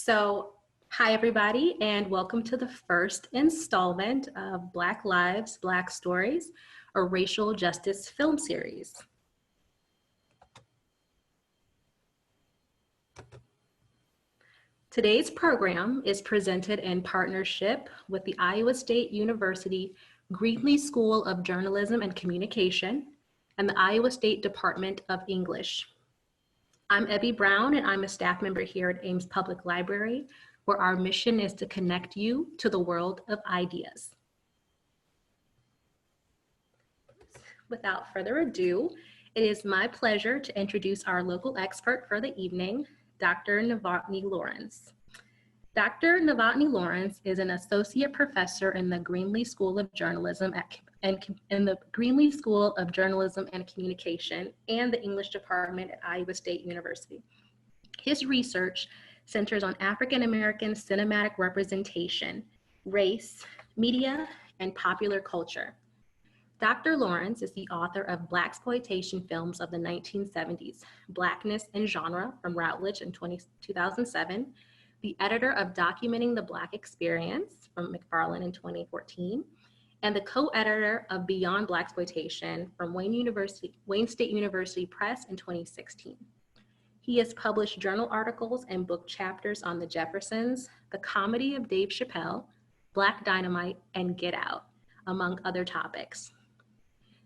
Hi everybody, and welcome to the first installment of Black Lives, Black Stories, a racial justice film series. Today's program is presented in partnership with the Iowa State University Greenlee School of Journalism and Communication and the Iowa State Department of English. I'm Evie Brown, and I'm a staff member here at Ames Public Library, where our mission is to connect you to the world of ideas. Without further ado, it is my pleasure to introduce our local expert for the evening, Dr. Novotny Lawrence. Dr. Novotny Lawrence is an associate professor in the Greenlee School of Journalism and Communication and the English department at Iowa State University. His research centers on African American cinematic representation, race, media, and popular culture. Dr. Lawrence is the author of Blaxploitation films of the 1970s, Blackness and Genre from Routledge in 2007, the editor of Documenting the Black Experience from McFarland in 2014, and the co-editor of Beyond Blaxploitation from Wayne State University Press in 2016. He has published journal articles and book chapters on the Jeffersons, the comedy of Dave Chappelle, Black Dynamite, and Get Out, among other topics.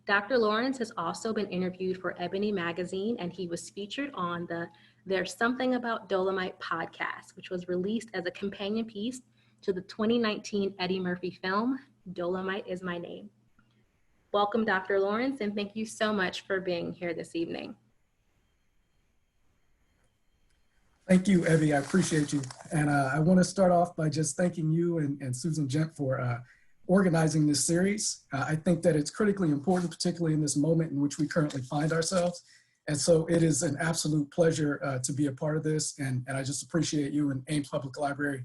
Dr. Lawrence has also been interviewed for Ebony Magazine, and he was featured on the There's Something About Dolomite podcast, which was released as a companion piece to the 2019 Eddie Murphy film, Dolomite Is My Name. Welcome, Dr. Lawrence, and thank you so much for being here this evening. Thank you, Evie. I appreciate you. And I want to start off by just thanking you and Susan Gent for organizing this series. I think that it's critically important, particularly in this moment in which we currently find ourselves. And so it is an absolute pleasure to be a part of this. And I just appreciate you and Ames Public Library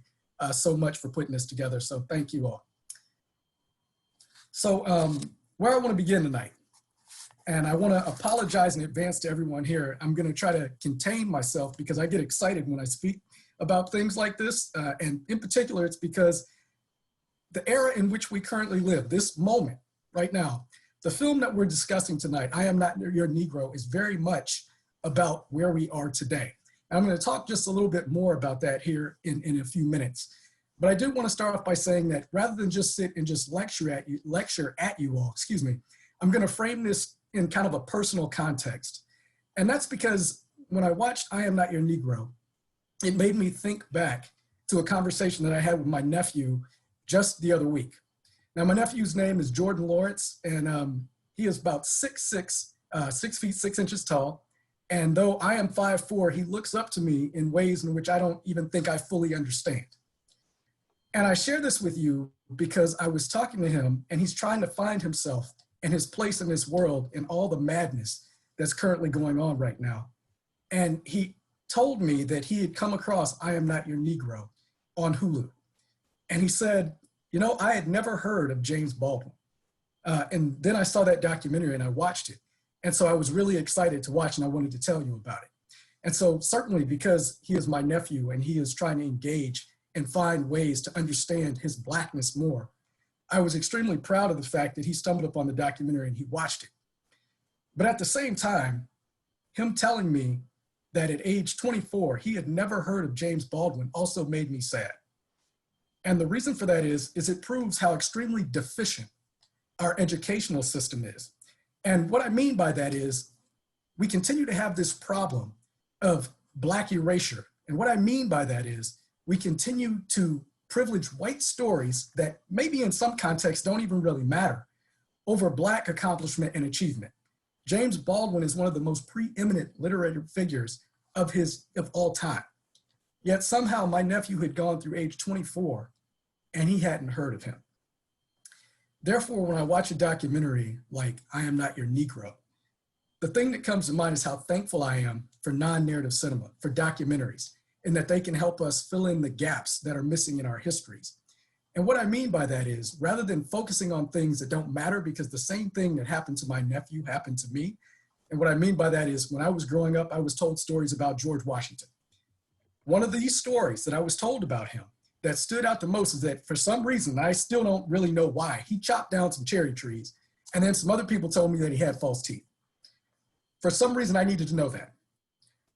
so much for putting this together. So thank you all. So where I want to begin tonight, and I want to apologize in advance to everyone here. I'm going to try to contain myself because I get excited when I speak about things like this. And in particular, it's because the era in which we currently live, this moment right now, the film that we're discussing tonight, I Am Not Your Negro, is very much about where we are today. And I'm going to talk just a little bit more about that here in a few minutes. But I do want to start off by saying that rather than just sit and just lecture at you all, I'm going to frame this in kind of a personal context. And that's because when I watched I Am Not Your Negro, it made me think back to a conversation that I had with my nephew just the other week. Now, my nephew's name is Jordan Lawrence, and he is about 6'6", 6 feet 6 inches tall. And though I am 5'4", he looks up to me in ways in which I don't even think I fully understand. And I share this with you because I was talking to him, and he's trying to find himself and his place in this world and all the madness that's currently going on right now. And he told me that he had come across I Am Not Your Negro on Hulu. And he said, you know, I had never heard of James Baldwin. And then I saw that documentary and I watched it. And so I was really excited to watch and I wanted to tell you about it. And so certainly because he is my nephew and he is trying to engage and find ways to understand his Blackness more, I was extremely proud of the fact that he stumbled upon the documentary and he watched it. But at the same time, him telling me that at age 24, he had never heard of James Baldwin also made me sad. And the reason for that is it proves how extremely deficient our educational system is. And what I mean by that is we continue to have this problem of Black erasure. And what I mean by that is we continue to privilege white stories that maybe in some contexts don't even really matter over Black accomplishment and achievement. James Baldwin is one of the most preeminent literary figures of all time. Yet somehow my nephew had gone through age 24 and he hadn't heard of him. Therefore, when I watch a documentary like I Am Not Your Negro, the thing that comes to mind is how thankful I am for non-narrative cinema, for documentaries, and that they can help us fill in the gaps that are missing in our histories. And what I mean by that is, rather than focusing on things that don't matter, because the same thing that happened to my nephew happened to me. And what I mean by that is, when I was growing up, I was told stories about George Washington. one of these stories that I was told about him that stood out the most is that for some reason, I still don't really know why, he chopped down some cherry trees, and then some other people told me that he had false teeth. For some reason, I needed to know that.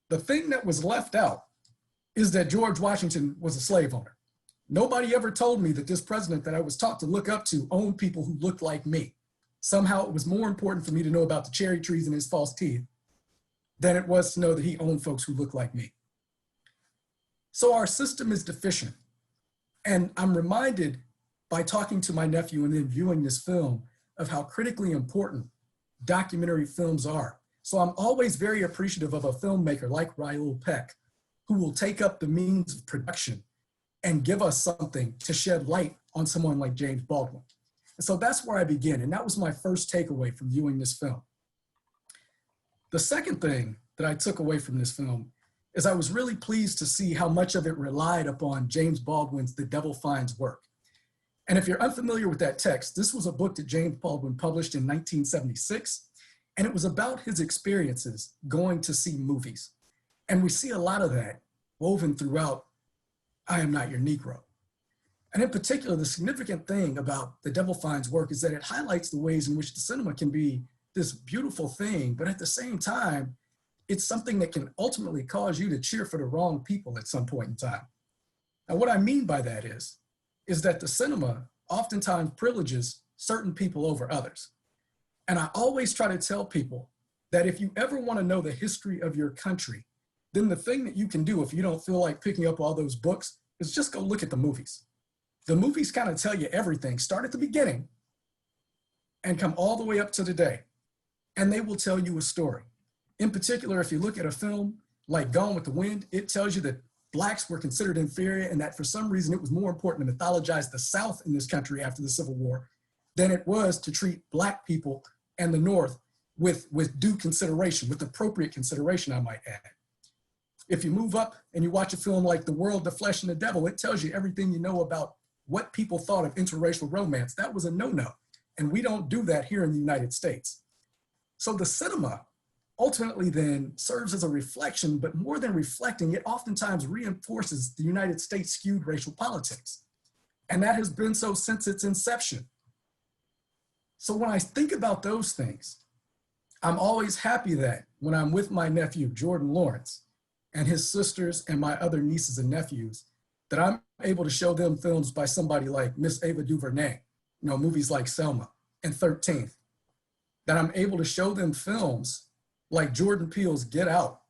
The thing that was left out is that George Washington was a slave owner. Nobody ever told me that this president that I was taught to look up to owned people who looked like me. Somehow it was more important for me to know about the cherry trees and his false teeth than it was to know that he owned folks who looked like me. So our system is deficient. And I'm reminded by talking to my nephew and then viewing this film of how critically important documentary films are. So I'm always very appreciative of a filmmaker like Raoul Peck, who will take up the means of production and give us something to shed light on someone like James Baldwin. And so that's where I begin. And that was my first takeaway from viewing this film. The second thing that I took away from this film is I was really pleased to see how much of it relied upon James Baldwin's The Devil Finds work. And if you're unfamiliar with that text, this was a book that James Baldwin published in 1976, and it was about his experiences going to see movies. And we see a lot of that woven throughout I Am Not Your Negro. And in particular, the significant thing about The Devil Finds work is that it highlights the ways in which the cinema can be this beautiful thing, but at the same time, it's something that can ultimately cause you to cheer for the wrong people at some point in time. And what I mean by that is that the cinema oftentimes privileges certain people over others. And I always try to tell people that if you ever want to know the history of your country, then the thing that you can do if you don't feel like picking up all those books is just go look at the movies. The movies kind of tell you everything. Start at the beginning and come all the way up to today, and they will tell you a story. In particular, if you look at a film like Gone with the Wind, it tells you that Blacks were considered inferior and that for some reason it was more important to mythologize the South in this country after the Civil War than it was to treat Black people and the North with due consideration, with appropriate consideration, I might add. If you move up and you watch a film like The World, the Flesh, and the Devil, it tells you everything you know about what people thought of interracial romance. That was a no-no, and we don't do that here in the United States. So the cinema ultimately then serves as a reflection, but more than reflecting, it oftentimes reinforces the United States skewed racial politics. And that has been so since its inception. So when I think about those things, I'm always happy that when I'm with my nephew, Jordan Lawrence, and his sisters and my other nieces and nephews, that I'm able to show them films by somebody like Miss Ava DuVernay, movies like Selma and 13th, that I'm able to show them films like Jordan Peele's Get Out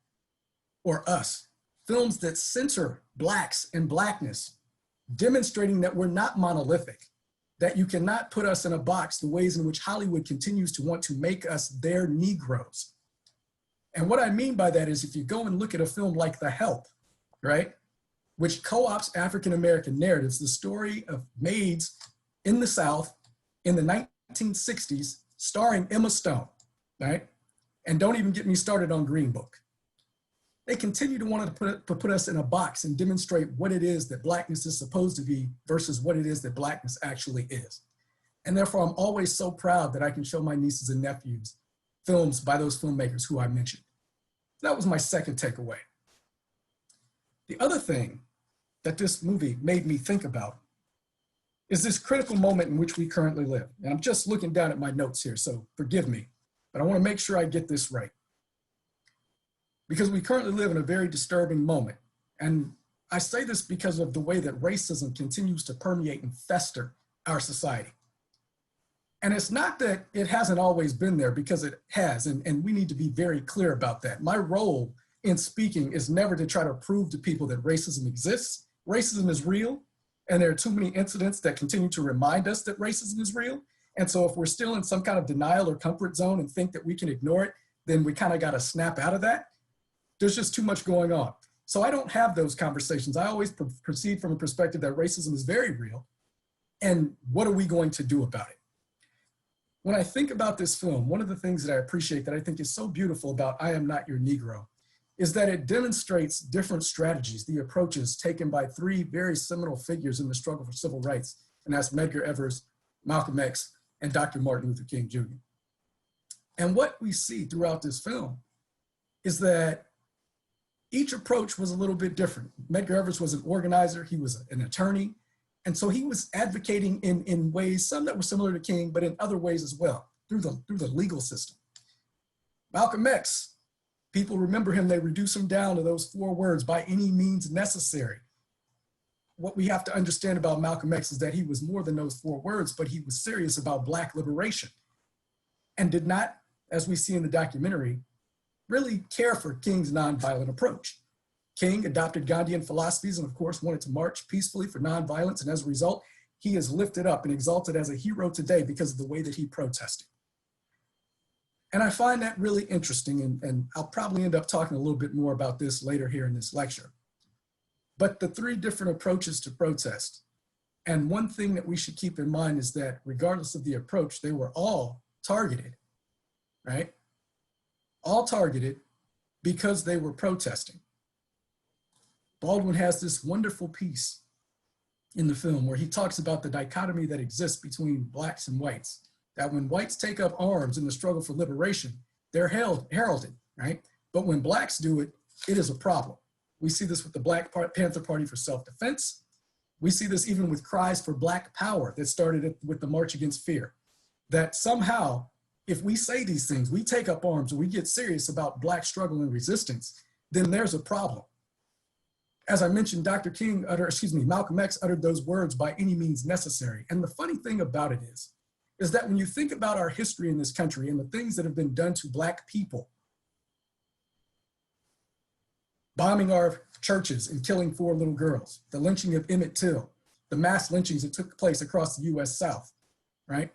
or Us, films that center Blacks and Blackness, demonstrating that we're not monolithic, that you cannot put us in a box the ways in which Hollywood continues to want to make us their Negroes. And what I mean by that is if you go and look at a film like The Help, right, which co-opts African-American narratives, the story of maids in the South in the 1960s, starring Emma Stone, right? And don't even get me started on Green Book. They continue to want to put us in a box and demonstrate what it is that Blackness is supposed to be versus what it is that Blackness actually is. And therefore, I'm always so proud that I can show my nieces and nephews films by those filmmakers who I mentioned. That was my second takeaway. The other thing that this movie made me think about is this critical moment in which we currently live. And I'm just looking down at my notes here, so forgive me, but I want to make sure I get this right. Because we currently live in a very disturbing moment. And I say this because of the way that racism continues to permeate and fester our society. And it's not that it hasn't always been there, because it has, and we need to be very clear about that. My role in speaking is never to try to prove to people that racism exists. Racism is real, and there are too many incidents that continue to remind us that racism is real. And so if we're still in some kind of denial or comfort zone and think that we can ignore it, then we kind of got to snap out of that. There's just too much going on. So I don't have those conversations. I always proceed from a perspective that racism is very real, and what are we going to do about it? When I think about this film, one of the things that I appreciate that I think is so beautiful about I Am Not Your Negro is that it demonstrates different strategies, the approaches taken by three very seminal figures in the struggle for civil rights, and that's Medgar Evers, Malcolm X, and Dr. Martin Luther King Jr. And what we see throughout this film is that each approach was a little bit different. Medgar Evers was an organizer, he was an attorney, and so he was advocating in ways, some that were similar to King, but in other ways as well, through the legal system. Malcolm X, people remember him, they reduce him down to those 4 words, by any means necessary. What we have to understand about Malcolm X is that he was more than those 4 words, but he was serious about Black liberation and did not, as we see in the documentary, really care for King's nonviolent approach. King adopted Gandhian philosophies and of course wanted to march peacefully for nonviolence, and as a result, he is lifted up and exalted as a hero today because of the way that he protested. And I find that really interesting, and I'll probably end up talking a little bit more about this later here in this lecture. But the 3 different approaches to protest, and one thing that we should keep in mind is that regardless of the approach, they were all targeted, right? All targeted because they were protesting. Baldwin has this wonderful piece in the film where he talks about the dichotomy that exists between Blacks and whites, that when whites take up arms in the struggle for liberation, they're heralded, right? But when Blacks do it, it is a problem. We see this with the Black Panther Party for self-defense. We see this even with cries for Black power that started with the March Against Fear, that somehow, if we say these things, we take up arms, and we get serious about Black struggle and resistance, then there's a problem. As I mentioned, Malcolm X uttered those words, by any means necessary. And the funny thing about it is that when you think about our history in this country and the things that have been done to Black people, bombing our churches and killing 4 little girls, the lynching of Emmett Till, the mass lynchings that took place across the US South, right?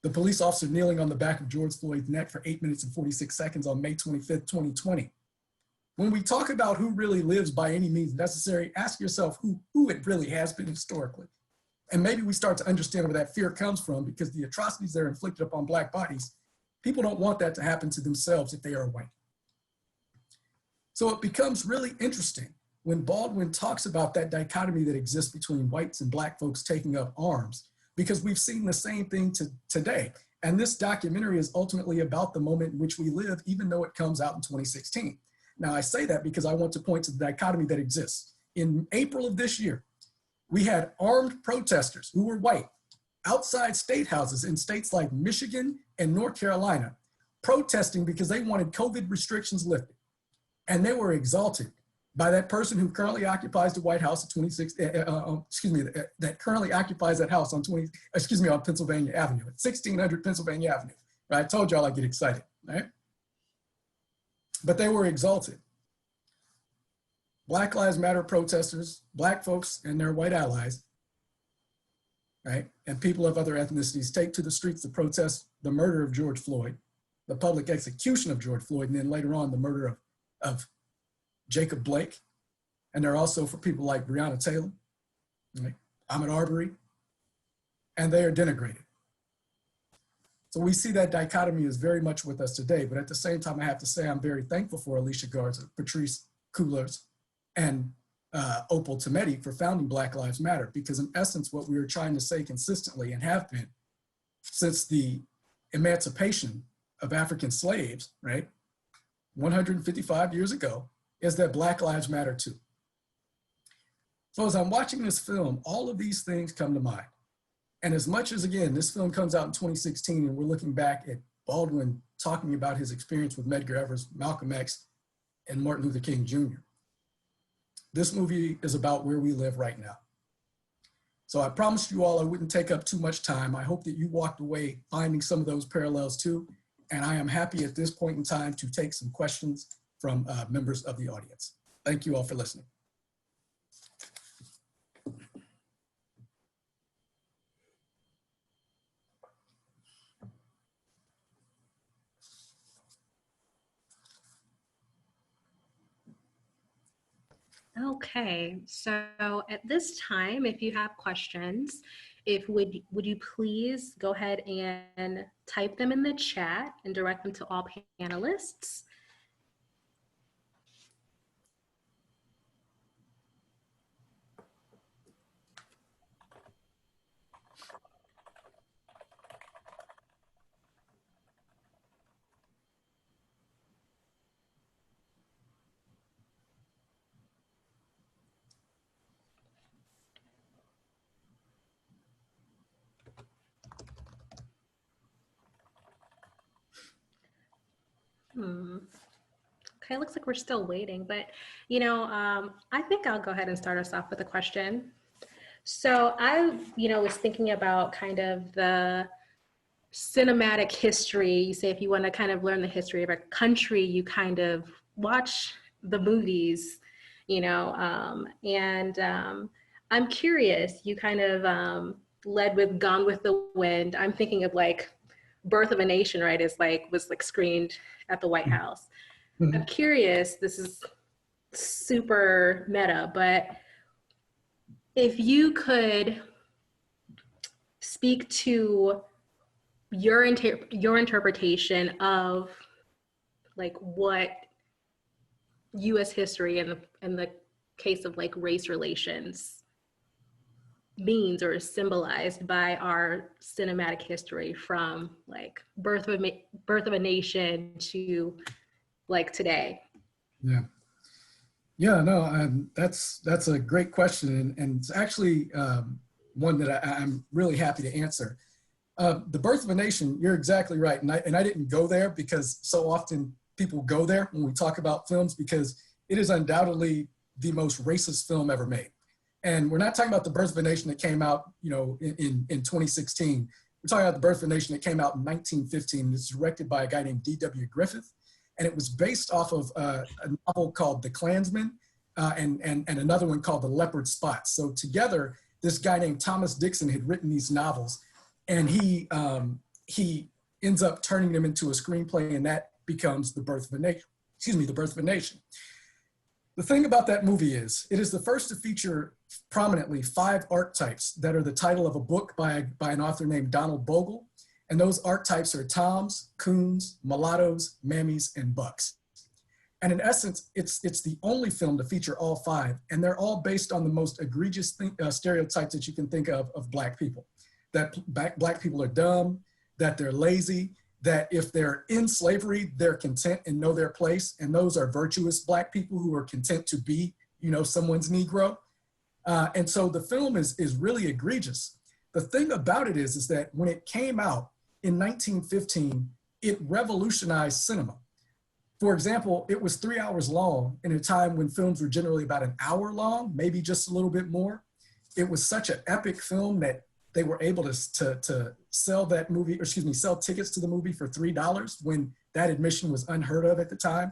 The police officer kneeling on the back of George Floyd's neck for 8 minutes and 46 seconds on May 25th, 2020. When we talk about who really lives by any means necessary, ask yourself who it really has been historically. And maybe we start to understand where that fear comes from, because the atrocities that are inflicted upon Black bodies, people don't want that to happen to themselves if they are white. So it becomes really interesting when Baldwin talks about that dichotomy that exists between whites and Black folks taking up arms, because we've seen the same thing today. And this documentary is ultimately about the moment in which we live, even though it comes out in 2016. Now, I say that because I want to point to the dichotomy that exists. In April of this year, we had armed protesters who were white outside state houses in states like Michigan and North Carolina, protesting because they wanted COVID restrictions lifted. And they were exalted by that person who currently occupies the White House at that currently occupies that house on Pennsylvania Avenue, at 1600 Pennsylvania Avenue. Right? I told y'all I get excited, right? But they were exalted. Black Lives Matter protesters, Black folks and their white allies, right? And people of other ethnicities take to the streets to protest the murder of George Floyd, the public execution of George Floyd, and then later on the murder of Jacob Blake. And they're also for people like Breonna Taylor, right? Ahmaud Arbery, and they are denigrated. So we see that dichotomy is very much with us today, but at the same time, I have to say I'm very thankful for Alicia Garza, Patrice Cullors, and Opal Tometi for founding Black Lives Matter, because in essence, what we were trying to say consistently and have been since the emancipation of African slaves, right, 155 years ago, is that Black Lives Matter too. So as I'm watching this film, all of these things come to mind. And as much as, again, this film comes out in 2016 and we're looking back at Baldwin talking about his experience with Medgar Evers, Malcolm X, and Martin Luther King Jr., this movie is about where we live right now. So I promised you all I wouldn't take up too much time. I hope that you walked away finding some of those parallels too. And I am happy at this point in time to take some questions from members of the audience. Thank you all for listening. Okay, so at this time, if you have questions, would you please go ahead and type them in the chat and direct them to all panelists. Okay, looks like we're still waiting, but I think I'll go ahead and start us off with a question. So I, was thinking about kind of the cinematic history. You say if you want to kind of learn the history of a country, you kind of watch the movies, and I'm curious, you kind of led with Gone with the Wind. I'm thinking of like Birth of a Nation, right? Was like screened at the White House. I'm Mhm. curious, this is super meta, but if you could speak to your interpretation of like what U.S. history in the case of like race relations means or is symbolized by our cinematic history from like birth of a nation to like today. Yeah. Yeah, no, that's a great question, and it's actually one that I'm really happy to answer. The Birth of a Nation, you're exactly right, and I didn't go there because so often people go there when we talk about films because it is undoubtedly the most racist film ever made. And we're not talking about the Birth of a Nation that came out, in 2016. We're talking about the Birth of a Nation that came out in 1915. It's directed by a guy named D.W. Griffith, and it was based off of a novel called The Klansman, and another one called The Leopard Spots. So together, this guy named Thomas Dixon had written these novels, and he ends up turning them into a screenplay, and that becomes The Birth of a Nation. Excuse me, The Birth of a Nation. The thing about that movie is, it is the first to feature prominently 5 archetypes that are the title of a book by an author named Donald Bogle. And those archetypes are Toms, Coons, Mulattoes, Mammies, and Bucks. And in essence, it's the only film to feature all 5. And they're all based on the most egregious stereotypes that you can think of Black people. That Black people are dumb, that they're lazy, that if they're in slavery, they're content and know their place. And those are virtuous Black people who are content to be, someone's Negro. And so the film is really egregious. The thing about it is that when it came out in 1915, it revolutionized cinema. For example, it was 3 hours long in a time when films were generally about an hour long, maybe just a little bit more. It was such an epic film that they were able to sell that movie, or excuse me, sell tickets to the movie for $3 when that admission was unheard of at the time.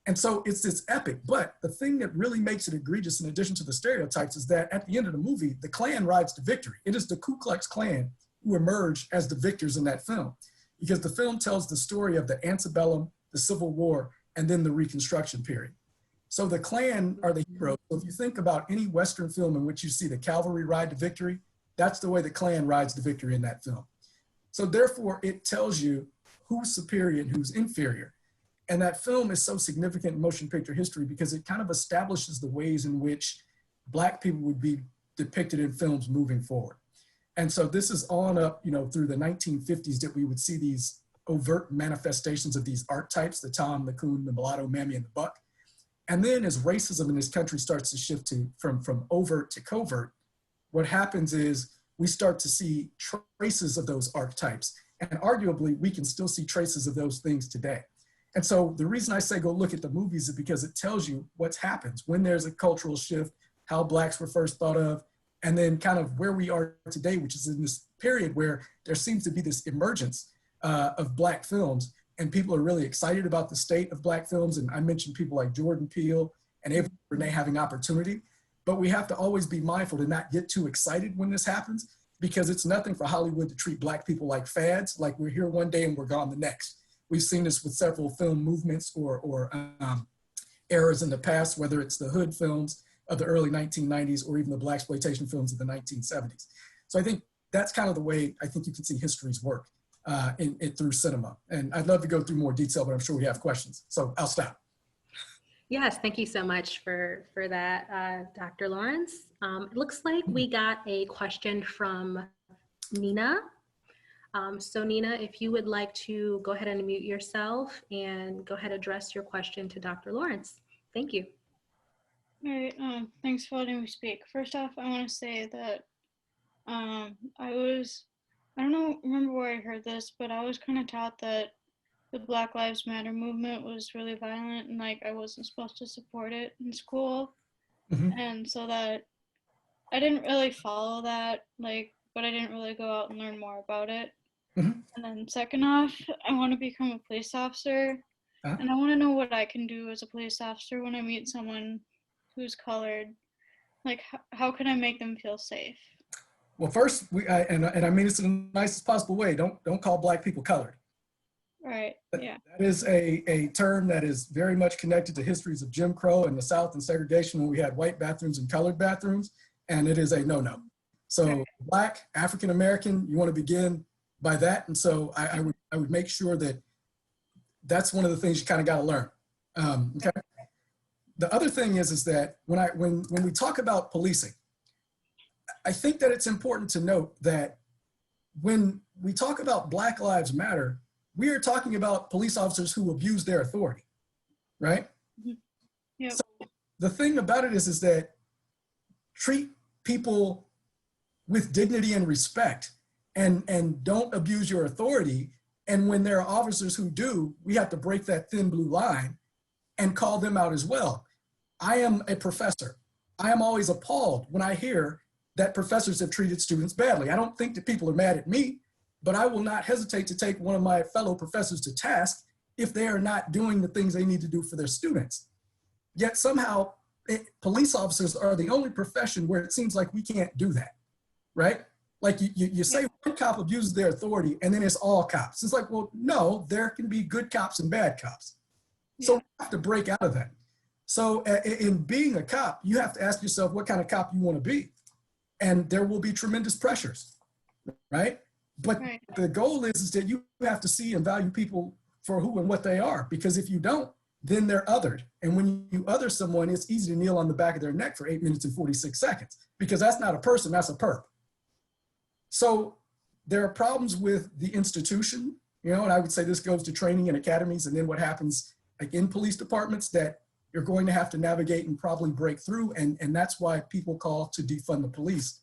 And so it's this epic, but the thing that really makes it egregious in addition to the stereotypes is that at the end of the movie, the Klan rides to victory. It is the Ku Klux Klan who emerge as the victors in that film, because the film tells the story of the antebellum, the Civil War, and then the Reconstruction period. So the Klan are the heroes. So if you think about any Western film in which you see the cavalry ride to victory, that's the way the Klan rides to victory in that film. So therefore, it tells you who's superior and who's inferior. And that film is so significant in motion picture history because it kind of establishes the ways in which Black people would be depicted in films moving forward. And so this is on up, through the 1950s that we would see these overt manifestations of these archetypes, the Tom, the Coon, the Mulatto, Mammy, and the Buck. And then as racism in this country starts to shift from overt to covert, what happens is we start to see traces of those archetypes. And arguably, we can still see traces of those things today. And so the reason I say go look at the movies is because it tells you what happens when there's a cultural shift, how Blacks were first thought of, and then kind of where we are today, which is in this period where there seems to be this emergence of Black films. And people are really excited about the state of Black films. And I mentioned people like Jordan Peele and Ava DuVernay having opportunity. But we have to always be mindful to not get too excited when this happens, because it's nothing for Hollywood to treat Black people like fads, like we're here one day and we're gone the next. We've seen this with several film movements or eras in the past, whether it's the hood films of the early 1990s or even the blaxploitation films of the 1970s. So I think that's kind of the way I think you can see histories work through cinema. And I'd love to go through more detail, but I'm sure we have questions. So I'll stop. Yes, thank you so much for that, Dr. Lawrence. It looks like we got a question from Nina. So Nina, if you would like to go ahead and unmute yourself and go ahead and address your question to Dr. Lawrence. Thank you. All right, thanks for letting me speak. First off, I want to say that I don't remember where I heard this, but I was kind of taught that the Black Lives Matter movement was really violent and like I wasn't supposed to support it in school. Mhm. And so that I didn't really follow that, like, but I didn't really go out and learn more about it. Mhm. And then second off, I want to become a police officer, Uh, and I want to know what I can do as a police officer when I meet someone who's colored. Like, how can I make them feel safe? well, first, and I mean this in the nicest possible way. Don't call Black people colored. Right. Yeah. That is a term that is very much connected to histories of Jim Crow in the South and segregation when we had white bathrooms and colored bathrooms, and it is a no-no. So Right. Black, African American, you want to begin by that, and so I would make sure that that's one of the things you kind of got to learn. Okay. The other thing is that when we talk about policing, I think that it's important to note that when we talk about Black Lives Matter, we are talking about police officers who abuse their authority, right? Yep. So the thing about it is that treat people with dignity and respect and don't abuse your authority. And when there are officers who do, we have to break that thin blue line and call them out as well. I am a professor. I am always appalled when I hear that professors have treated students badly. I don't think that people are mad at me, but I will not hesitate to take one of my fellow professors to task if they are not doing the things they need to do for their students. Yet somehow police officers are the only profession where it seems like we can't do that, right? Like you say one cop abuses their authority and then it's all cops. It's like, well, no, there can be good cops and bad cops. So we have to break out of that. So in being a cop, you have to ask yourself what kind of cop you want to be. And there will be tremendous pressures, right? But the goal is that you have to see and value people for who and what they are. Because if you don't, then they're othered. And when you other someone, it's easy to kneel on the back of their neck for 8 minutes and 46 seconds, because that's not a person, that's a perp. So there are problems with the institution, you know, and I would say this goes to training in academies and then what happens like in police departments that you're going to have to navigate and probably break through. And that's why people call to defund the police,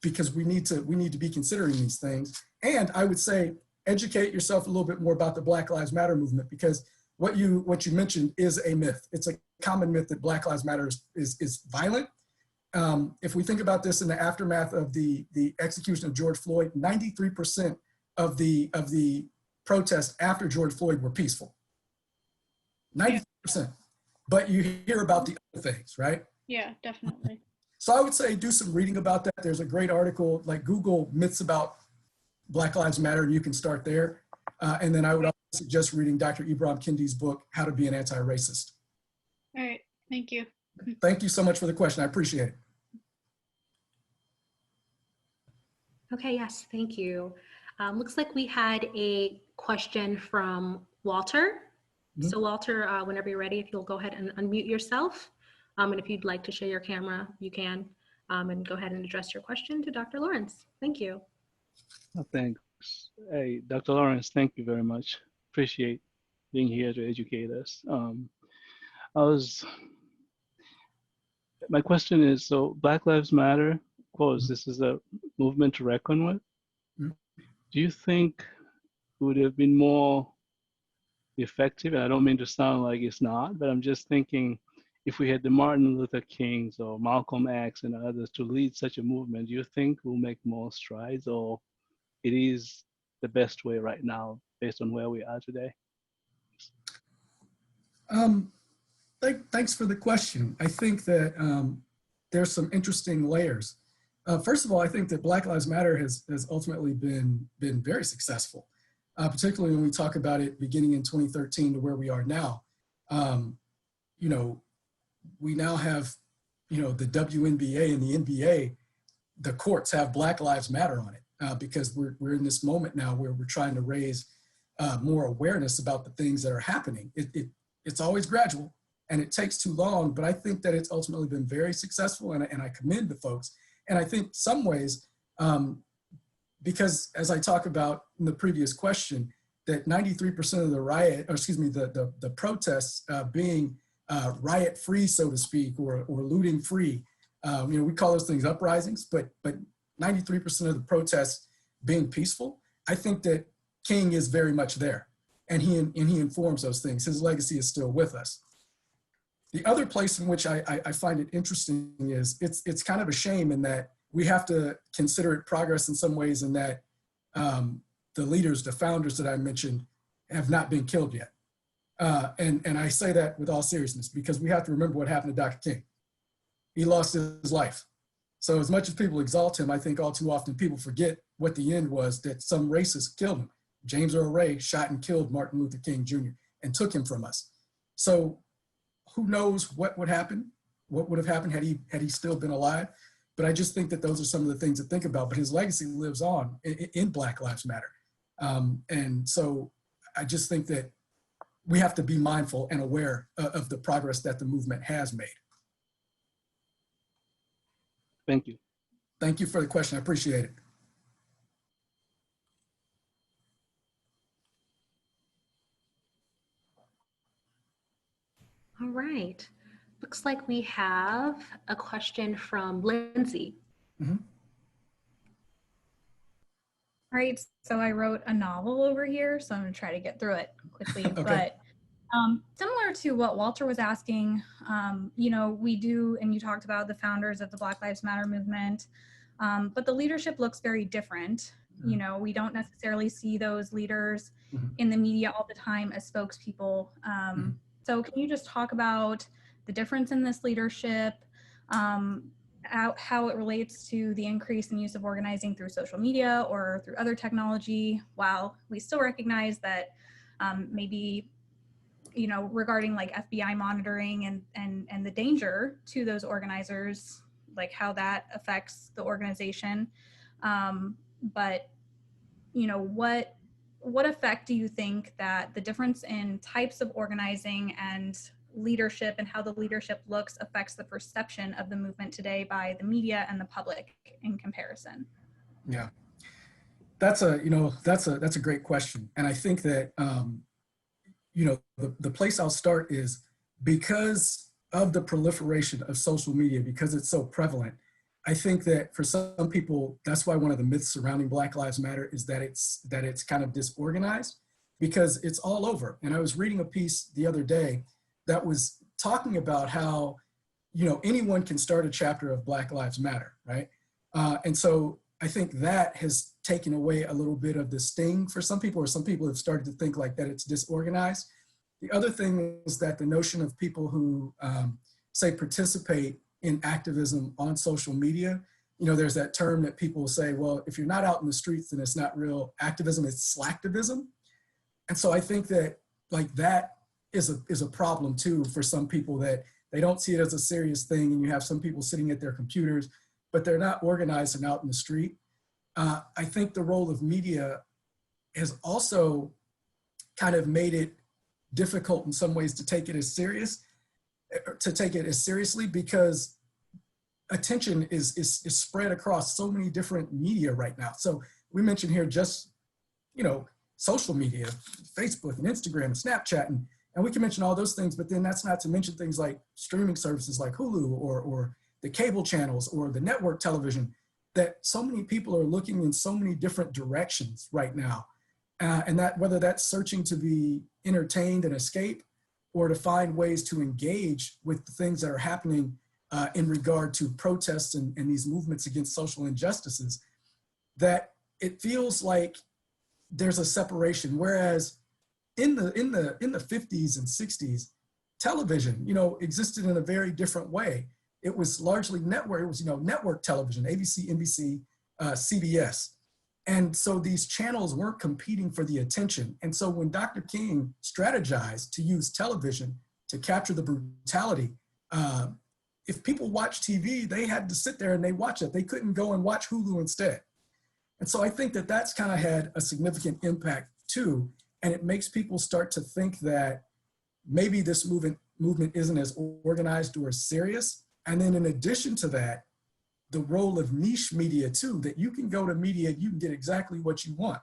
because we need to be considering these things. And I would say, educate yourself a little bit more about the Black Lives Matter movement, because what you mentioned is a myth. It's a common myth that Black Lives Matter is violent. If we think about this in the aftermath of the execution of George Floyd, 93% of the protests after George Floyd were peaceful. 93%. But you hear about the other things, right? Yeah, definitely. So I would say do some reading about that. There's a great article, like Google myths about Black Lives Matter, and you can start there. And then I would also suggest reading Dr. Ibram Kendi's book, How to Be an Anti-Racist. All right, thank you. Thank you so much for the question. I appreciate it. Okay, yes, thank you. Looks like we had a question from Walter. Mhm. So Walter, whenever you're ready, if you'll go ahead and unmute yourself. And if you'd like to share your camera, you can. And go ahead and address your question to Dr. Lawrence. Thank you. Thanks. Hey, Dr. Lawrence, thank you very much. Appreciate being here to educate us. My question is, so Black Lives Matter, of course, this is a movement to reckon with. Mhm. Do you think it would have been more effective? And I don't mean to sound like it's not, but I'm just thinking if we had the Martin Luther Kings or Malcolm X and others to lead such a movement, do you think we'll make more strides, or it is the best way right now based on where we are today? Thanks for the question. I think that there's some interesting layers. First of all, I think that Black Lives Matter has ultimately been very successful, particularly when we talk about it beginning in 2013 to where we are now. You know, we now have, you know, the WNBA and the NBA, the courts have Black Lives Matter on it because we're in this moment now where we're trying to raise more awareness about the things that are happening. It's always gradual and it takes too long, but I think that it's ultimately been very successful, and I commend the folks. And I think some ways, because as I talk about in the previous question, that 93% of the riot, or excuse me, the protests being riot free, so to speak, or looting free. You know, we call those things uprisings, but 93% of the protests being peaceful, I think that King is very much there. and he informs those things. His legacy is still with us. The other place in which I find it interesting is it's kind of a shame in that we have to consider it progress in some ways, in that the leaders, the founders that I mentioned, have not been killed yet. And I say that with all seriousness, because we have to remember what happened to Dr. King. He lost his life. So as much as people exalt him, I think all too often people forget what the end was, that some racist killed him. James Earl Ray shot and killed Martin Luther King Jr. and took him from us. So who knows what would happen, what would have happened had he still been alive. But I just think that those are some of the things to think about. But his legacy lives on in Black Lives Matter. And so I just think that we have to be mindful and aware of the progress that the movement has made. Thank you. Thank you for the question. I appreciate it. All right. Looks like we have a question from Lindsay. Mm-hmm. All right, so I wrote a novel over here, so I'm gonna try to get through it quickly. Okay. But similar to what Walter was asking, you know, we do, and you talked about the founders of the Black Lives Matter movement, but the leadership looks very different. Mm-hmm. You know, we don't necessarily see those leaders Mm-hmm. in the media all the time as spokespeople. Mm-hmm. So can you just talk about the difference in this leadership, how it relates to the increase in use of organizing through social media or through other technology, while we still recognize that maybe, you know, regarding like FBI monitoring and the danger to those organizers, like how that affects the organization. But, you know, what effect do you think that the difference in types of organizing and leadership and how the leadership looks affects the perception of the movement today by the media and the public in comparison? Yeah, that's a great question. And I think that, you know, the place I'll start is, because of the proliferation of social media, because it's so prevalent, I think that for some people, that's why one of the myths surrounding Black Lives Matter is that it's kind of disorganized, because it's all over. And I was reading a piece the other day that was talking about how, you know, anyone can start a chapter of Black Lives Matter, right? And so I think that has taken away a little bit of the sting for some people, or some people have started to think like that it's disorganized. The other thing is that the notion of people who say participate in activism on social media, you know, there's that term that people will say, well, if you're not out in the streets, then it's not real activism, it's slacktivism. And so I think that like that is a problem too for some people, that they don't see it as a serious thing. And you have some people sitting at their computers, but they're not organized and out in the street. I think the role of media has also kind of made it difficult in some ways to take it as seriously, because attention is spread across so many different media right now. So we mentioned here just, you know, social media, Facebook and Instagram and Snapchat, and we can mention all those things, but then that's not to mention things like streaming services like Hulu or the cable channels or the network television, that so many people are looking in so many different directions right now. And that whether that's searching to be entertained and escape, or to find ways to engage with the things that are happening in regard to protests and these movements against social injustices, that it feels like there's a separation. Whereas in the 50s and 60s, television, you know, existed in a very different way. It was largely network. It was, you know, network television, ABC, NBC, CBS. And so these channels weren't competing for the attention. And so when Dr. King strategized to use television to capture the brutality, if people watch TV, they had to sit there and they watch it. They couldn't go and watch Hulu instead. And so I think that that's kind of had a significant impact too. And it makes people start to think that maybe this movement isn't as organized or as serious. And then in addition to that, the role of niche media too, that you can go to media, you can get exactly what you want.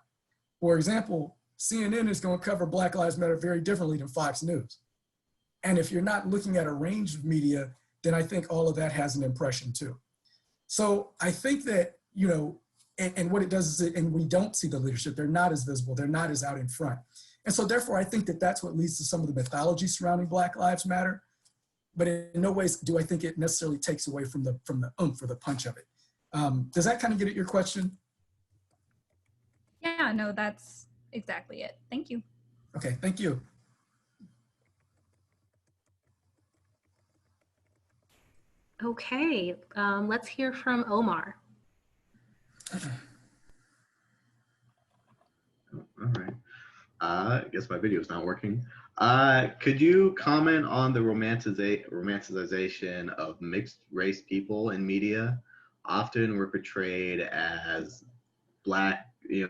For example, CNN is going to cover Black Lives Matter very differently than Fox News. And if you're not looking at a range of media, then I think all of that has an impression too. So I think that, you know, and what it does is, and we don't see the leadership, they're not as visible, they're not as out in front. And so therefore, I think that that's what leads to some of the mythology surrounding Black Lives Matter. But in no ways do I think it necessarily takes away from the oomph or the punch of it. Does that kind of get at your question? Yeah, no, that's exactly it. Thank you. Okay, thank you. Okay, let's hear from Omar. All right. I guess my video is not working. Could you comment on the romanticization of mixed race people in media? Often we're portrayed as Black, a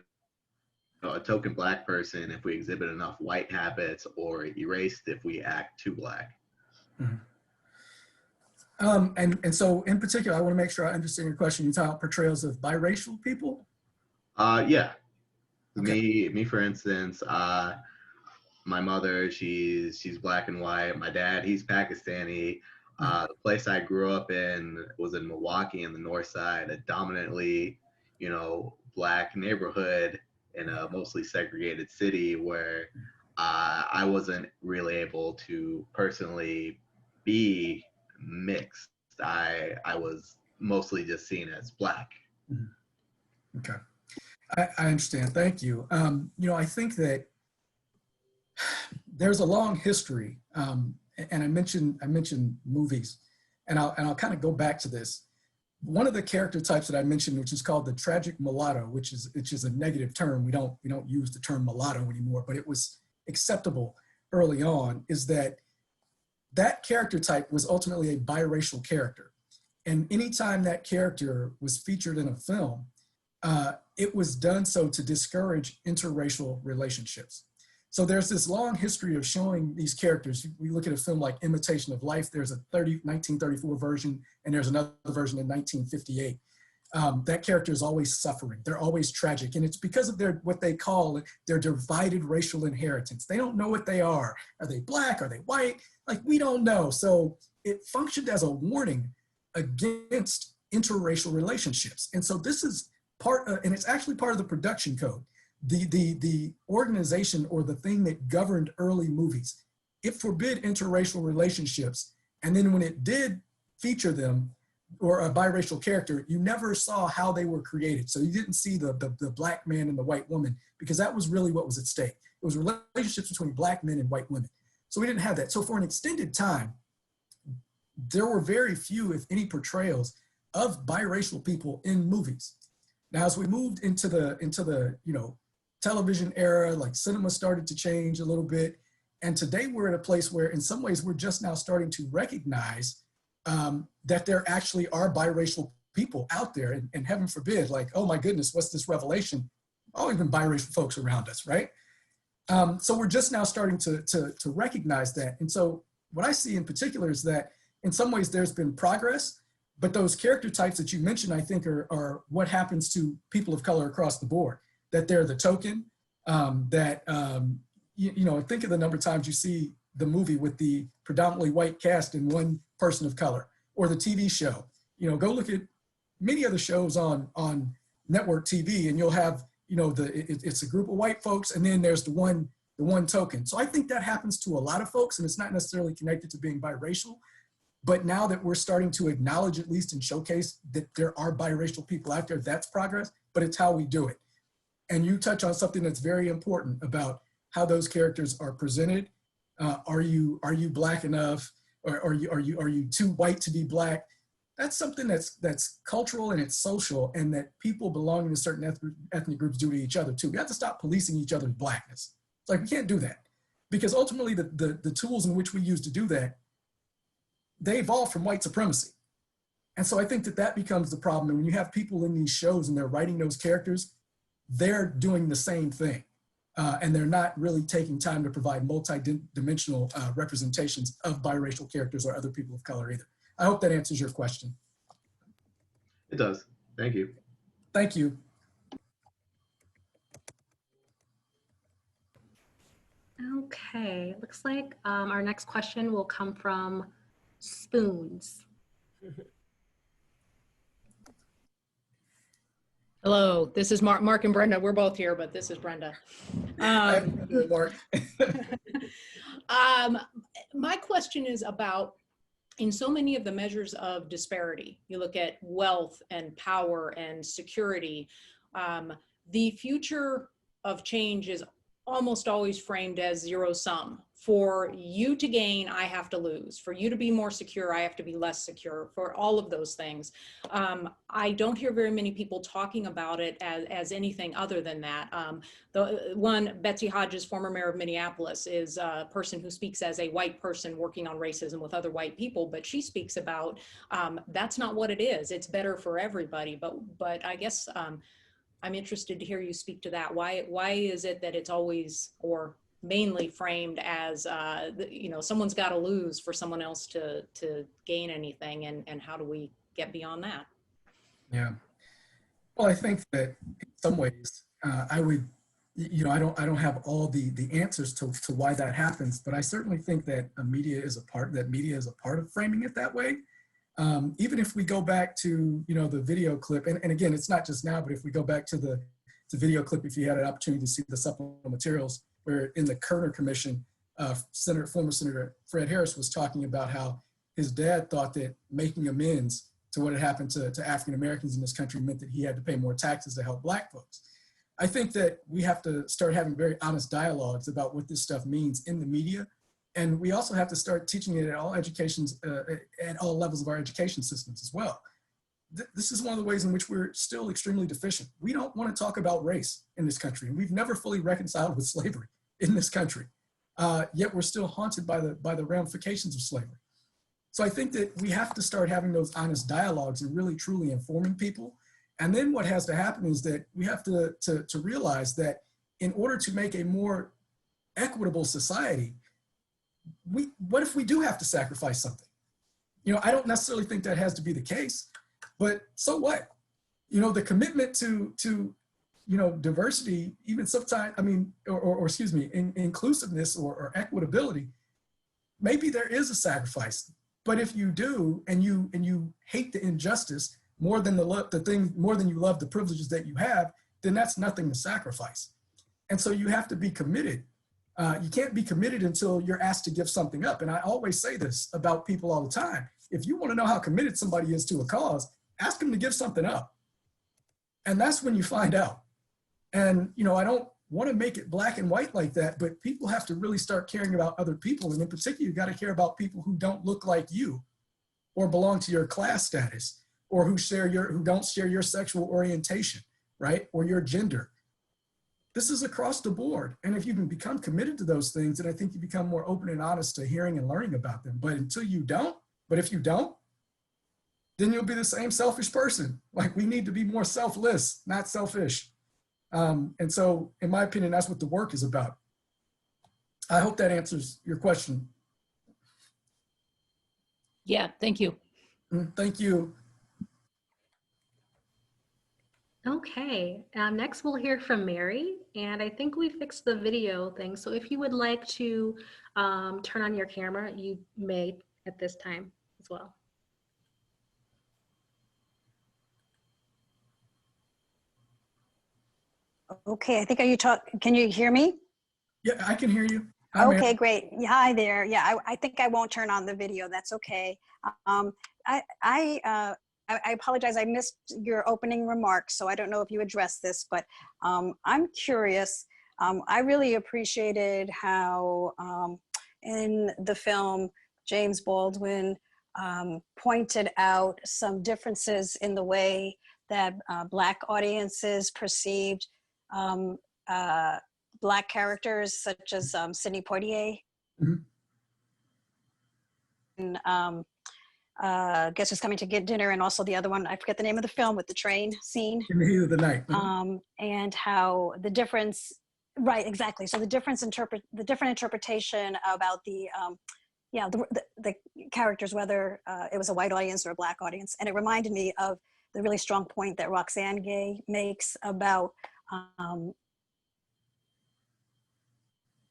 token Black person if we exhibit enough white habits, or erased if we act too Black. Mm-hmm. And so in particular, I want to make sure I understand your question. You talk about portrayals of biracial people? Yeah. Okay. Me, for instance, my mother, she's Black and white. My dad, he's Pakistani. The place I grew up in was in Milwaukee in the north side, a dominantly, Black neighborhood in a mostly segregated city where I wasn't really able to personally be mixed. I was mostly just seen as Black. Okay. I understand. Thank you. I think that there's a long history, and I mentioned movies, and I'll kind of go back to this. One of the character types that I mentioned, which is called the tragic mulatto, which is a negative term. We don't use the term mulatto anymore, but it was acceptable early on. Is that character type was ultimately a biracial character, and anytime that character was featured in a film, it was done so to discourage interracial relationships. So there's this long history of showing these characters. We look at a film like Imitation of Life. There's a 1934 version, and there's another version in 1958. That character is always suffering. They're always tragic. And it's because of what they call their divided racial inheritance. They don't know what they are. Are they Black? Are they white? Like, we don't know. So it functioned as a warning against interracial relationships. And so this is and it's actually part of the production code. The organization or the thing that governed early movies, it forbid interracial relationships. And then when it did feature them or a biracial character, you never saw how they were created. So you didn't see the Black man and the white woman, because that was really what was at stake. It was relationships between Black men and white women. So we didn't have that. So for an extended time, there were very few, if any, portrayals of biracial people in movies. Now, as we moved into the television era, like cinema started to change a little bit. And today we're at a place where in some ways we're just now starting to recognize that there actually are biracial people out there, and heaven forbid, like, oh my goodness, what's this revelation? Oh, even biracial folks around us, right? So we're just now starting to recognize that. And so what I see in particular is that in some ways there's been progress, but those character types that you mentioned, I think are what happens to people of color across the board, that they're the token, think of the number of times you see the movie with the predominantly white cast and one person of color, or the TV show. Go look at many other shows on network TV, and you'll have, it's a group of white folks, and then there's the one token. So I think that happens to a lot of folks, and it's not necessarily connected to being biracial. But now that we're starting to acknowledge, at least, and showcase that there are biracial people out there, that's progress, but it's how we do it. And you touch on something that's very important about how those characters are presented. Are you Black enough, or are you too white to be Black? That's something that's cultural and it's social, and that people belonging to certain ethnic groups do to each other too. We have to stop policing each other's Blackness. It's like, we can't do that, because ultimately the tools in which we use to do that, they evolved from white supremacy. And so I think that becomes the problem. And when you have people in these shows and they're writing those characters, they're doing the same thing. And they're not really taking time to provide multi-dimensional representations of biracial characters or other people of color either. I hope that answers your question. It does. Thank you. Thank you. Okay, looks like our next question will come from Spoons. Hello, this is Mark and Brenda. We're both here, but this is Brenda. Mark. My question is about, in so many of the measures of disparity, you look at wealth and power and security, the future of change is almost always framed as zero sum. For you to gain, I have to lose. For you to be more secure, I have to be less secure. For all of those things, I don't hear very many people talking about it as anything other than that. The one, Betsy Hodges, former mayor of Minneapolis, is a person who speaks as a white person working on racism with other white people, but she speaks about that's not what it is. It's better for everybody. But I guess I'm interested to hear you speak to that. Why is it that it's always, or mainly, framed as someone's got to lose for someone else to gain anything, and how do we get beyond that? Yeah. Well, I think that in some ways, I would, I don't have all the answers to why that happens, but I certainly think that media is a part of framing it that way. Even if we go back to, the video clip, and again, it's not just now, but if we go back to the video clip, if you had an opportunity to see the supplemental materials, where in the Kerner Commission, former Senator Fred Harris was talking about how his dad thought that making amends to what had happened to African Americans in this country meant that he had to pay more taxes to help Black folks. I think that we have to start having very honest dialogues about what this stuff means in the media. And we also have to start teaching it at all at all levels of our education systems as well. This is one of the ways in which we're still extremely deficient. We don't want to talk about race in this country, and we've never fully reconciled with slavery in this country. Yet we're still haunted by the ramifications of slavery. So I think that we have to start having those honest dialogues and really truly informing people. And then what has to happen is that we have to realize that in order to make a more equitable society, what if we do have to sacrifice something? I don't necessarily think that has to be the case, but so what? The commitment to diversity, even sometimes, excuse me, inclusiveness or equitability, maybe there is a sacrifice. But if you do, and you hate the injustice more than more than you love the privileges that you have, then that's nothing to sacrifice. And so you have to be committed. You can't be committed until you're asked to give something up. And I always say this about people all the time. If you want to know how committed somebody is to a cause, ask them to give something up. And that's when you find out. And, I don't want to make it black and white like that, but people have to really start caring about other people. And in particular, you got to care about people who don't look like you or belong to your class status, or who don't share your sexual orientation, right? Or your gender. This is across the board. And if you can become committed to those things, then I think you become more open and honest to hearing and learning about them. But if you don't, then you'll be the same selfish person. Like, we need to be more selfless, not selfish. And so, in my opinion, that's what the work is about. I hope that answers your question. Yeah, thank you. Thank you. Okay, next we'll hear from Mary, and I think we fixed the video thing. So if you would like to turn on your camera, you may at this time as well. Okay, I think can you hear me? Yeah, I can hear you. Hi, Okay, Mary. great. Yeah, hi there. Yeah, I think I won't turn on the video. That's okay. I apologize. I missed your opening remarks, so I don't know if you addressed this, but I'm curious. I really appreciated how in the film James Baldwin pointed out some differences in the way that Black audiences perceived Black characters, such as Sidney Poitier. Mhm. And Guess Who's Coming to Get Dinner, and also the other one, I forget the name of the film, with the train scene. In the heat of the night. And how the difference, right, exactly. So the different interpretation about the characters, whether it was a white audience or a Black audience. And it reminded me of the really strong point that Roxane Gay makes about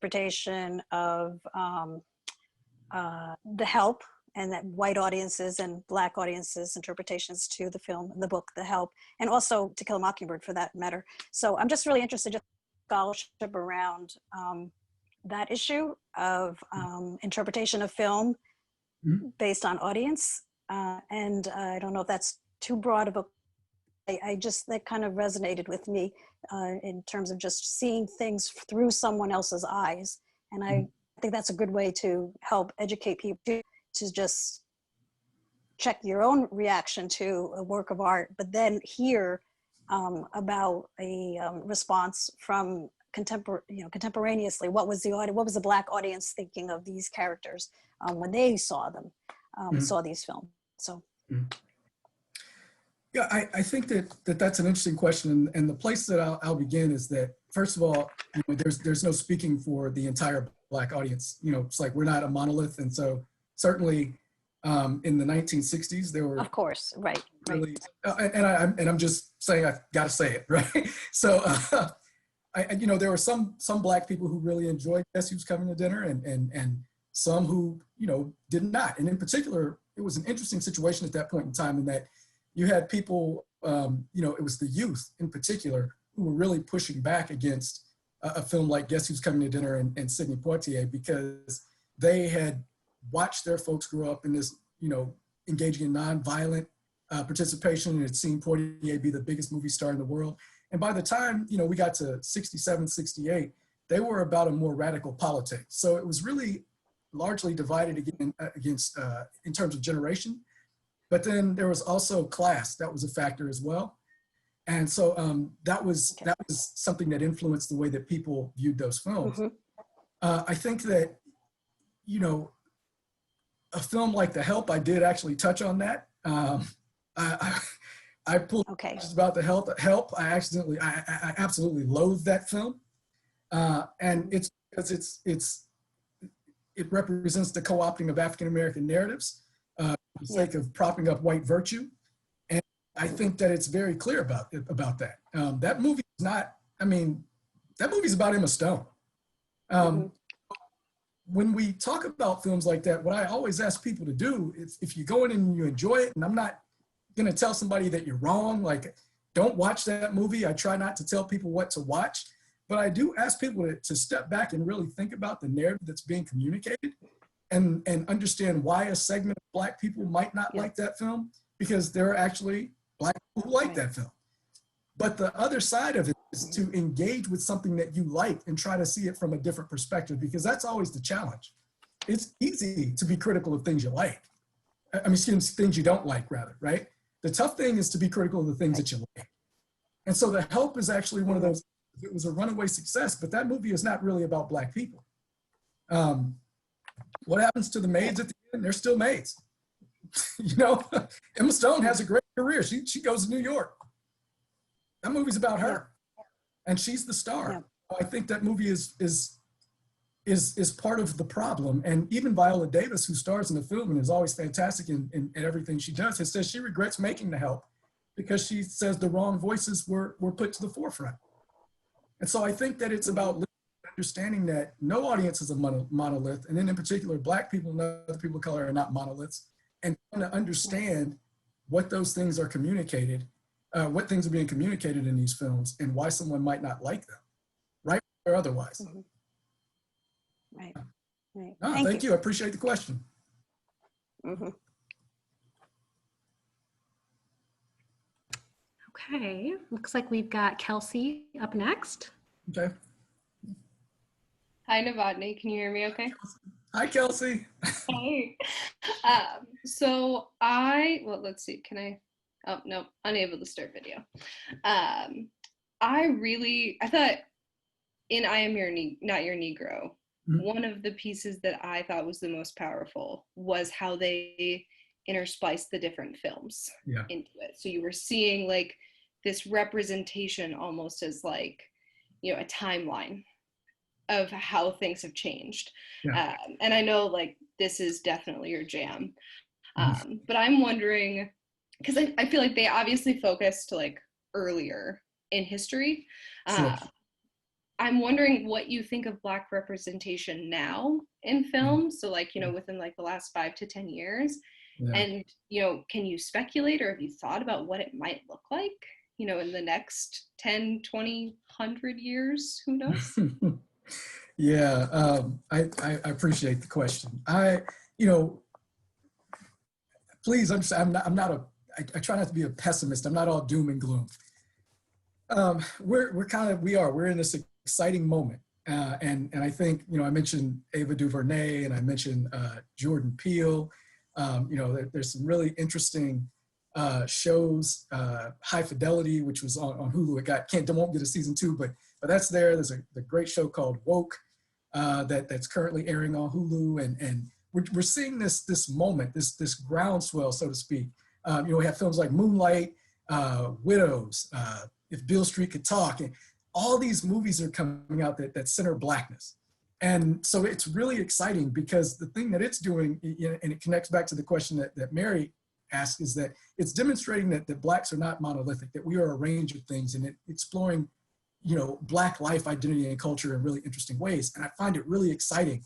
interpretation of The Help and that white audiences and Black audiences interpretations to the film, the book, The Help, and also To Kill a Mockingbird for that matter. So I'm just really interested in scholarship around that issue of interpretation of film based on audience. And I don't know if that's too broad of a, I just, that kind of resonated with me in terms of just seeing things through someone else's eyes. And I think that's a good way to help educate people to just check your own reaction to a work of art, but then hear about a response from contemporaneously. What was the audience? What was the Black audience thinking of these characters when they saw them, saw these films? So. Yeah, I think that's an interesting question, and the place that I'll begin is that, first of all, there's no speaking for the entire Black audience. It's like we're not a monolith, and so certainly in the 1960s there were, of course, right, really, and I'm just saying, I've got to say it, right? So there were some Black people who really enjoyed Guess Who's Coming to Dinner, and some who did not, and in particular, it was an interesting situation at that point in time in that you had people, it was the youth in particular who were really pushing back against a film like Guess Who's Coming to Dinner and Sidney Poitier, because they had watched their folks grow up in this, engaging in nonviolent participation, and had seen Poitier be the biggest movie star in the world. And by the time, we got to 67, 68, they were about a more radical politics. So it was really largely divided against in terms of generation. But then there was also class. That was a factor as well. And so that was something that influenced the way that people viewed those films. I think that, a film like The Help, I did actually touch on that. I pulled about The Help. I absolutely loathe that film. And it's because it represents the co-opting of African-American narratives for the sake of propping up white virtue. And I think that it's very clear about that. That movie is not, that movie's about Emma Stone. When we talk about films like that, what I always ask people to do is, if you go in and you enjoy it, and I'm not gonna tell somebody that you're wrong, like, don't watch that movie. I try not to tell people what to watch, but I do ask people to step back and really think about the narrative that's being communicated, and understand why a segment of Black people might not like that film, because there are actually Black people who like that film. But the other side of it is to engage with something that you like and try to see it from a different perspective, because that's always the challenge. It's easy to be critical of things you like. Things you don't like, rather, right? The tough thing is to be critical of the things that you like. And so The Help is actually one of those, it was a runaway success, but that movie is not really about Black people. What happens to the maids at the end? They're still maids. Emma Stone has a great career. She goes to New York. That movie's about her, and she's the star. I think that movie is part of the problem. And even Viola Davis, who stars in the film and is always fantastic in everything she does, has said she regrets making The Help because she says the wrong voices were put to the forefront. And so I think that it's about understanding that no audience is a monolith, and then in particular, Black people and other people of color are not monoliths, and trying to understand what those things are communicated, what things are being communicated in these films, and why someone might not like them, right or otherwise. Right. Thank you. I appreciate the question. Okay, looks like we've got Kelsey up next. Okay. Hi, Novotny. Can you hear me okay? Hi, Kelsey. Hey. Let's see. Can I? Oh, no, unable to start video. I thought in I Am Not Your Negro, one of the pieces that I thought was the most powerful was how they interspliced the different films into it. So you were seeing like this representation almost as like, a timeline of how things have changed. And I know like this is definitely your jam. But I'm wondering, because I feel like they obviously focused like earlier in history. Sure. I'm wondering what you think of Black representation now in film. So like, within like the last 5 to 10 years. Yeah. And, can you speculate, or have you thought about what it might look like, in the next 10, 20, 100 years? Who knows? Yeah, I appreciate the question. Please understand, I try not to be a pessimist. I'm not all doom and gloom. We're in this exciting moment. And I think, I mentioned Ava DuVernay and I mentioned Jordan Peele. There's some really interesting shows, High Fidelity, which was on Hulu. Won't get a season 2, but that's there. There's a great show called Woke that's currently airing on Hulu. And we're seeing this moment, this groundswell, so to speak. We have films like Moonlight, Widows, If Beale Street Could Talk, and all these movies are coming out that center Blackness. And so it's really exciting because the thing that it's doing, and it connects back to the question that Mary asked, is that it's demonstrating that Blacks are not monolithic, that we are a range of things, and exploring, Black life, identity, and culture in really interesting ways. And I find it really exciting.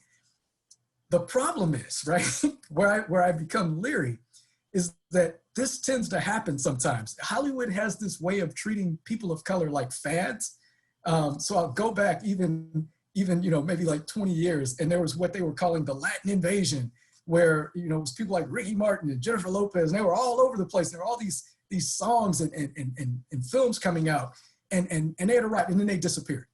The problem is, right, where I become leery, is that this tends to happen sometimes. Hollywood has this way of treating people of color like fads. So I'll go back even maybe like 20 years, and there was what they were calling the Latin invasion, where it was people like Ricky Martin and Jennifer Lopez, and they were all over the place. There were all these songs and films coming out, and they had arrived, and then they disappeared.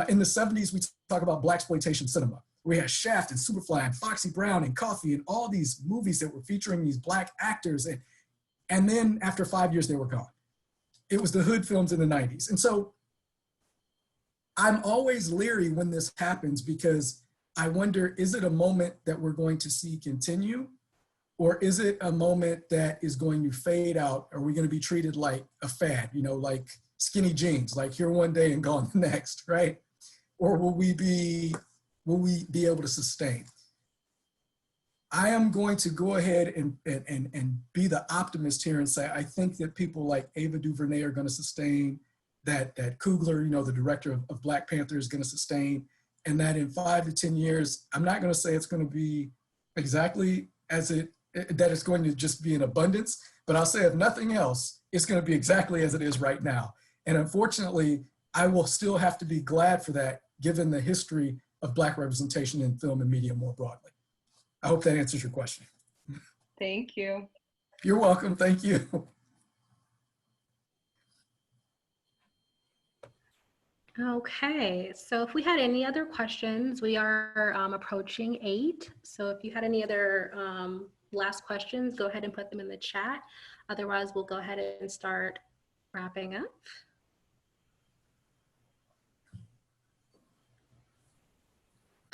In the 70s, we talk about blaxploitation cinema. We had Shaft and Superfly and Foxy Brown and Coffee and all these movies that were featuring these Black actors, and then after 5 years, they were gone. It was the hood films in the 90s. And so I'm always leery when this happens, because I wonder, is it a moment that we're going to see continue? Or is it a moment that is going to fade out? Are we going to be treated like a fad, like skinny jeans, like here one day and gone the next, right? Or will we be able to sustain? I am going to go ahead and be the optimist here and say, I think that people like Ava DuVernay are going to sustain, that Coogler, the director of Black Panther, is going to sustain, and that in 5 to 10 years, I'm not going to say it's going to be exactly that it's going to just be in abundance, but I'll say if nothing else, it's going to be exactly as it is right now. And unfortunately, I will still have to be glad for that, given the history of Black representation in film and media more broadly. I hope that answers your question. Thank you. You're welcome. Thank you. Okay, so if we had any other questions, we are approaching 8. So if you had any other last questions, go ahead and put them in the chat. Otherwise, we'll go ahead and start wrapping up.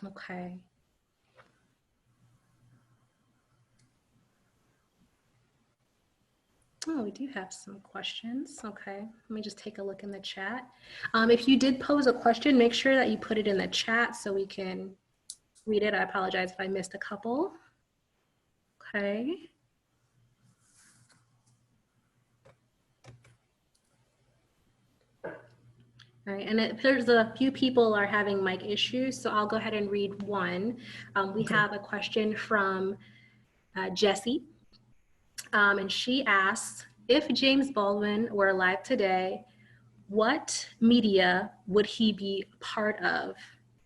Okay. Oh, we do have some questions. Okay, let me just take a look in the chat. If you did pose a question, make sure that you put it in the chat so we can read it. I apologize if I missed a couple. Okay. All right, and it appears a few people are having mic issues, so I'll go ahead and read one. We have a question from Jessie. And she asks, if James Baldwin were alive today, what media would he be part of,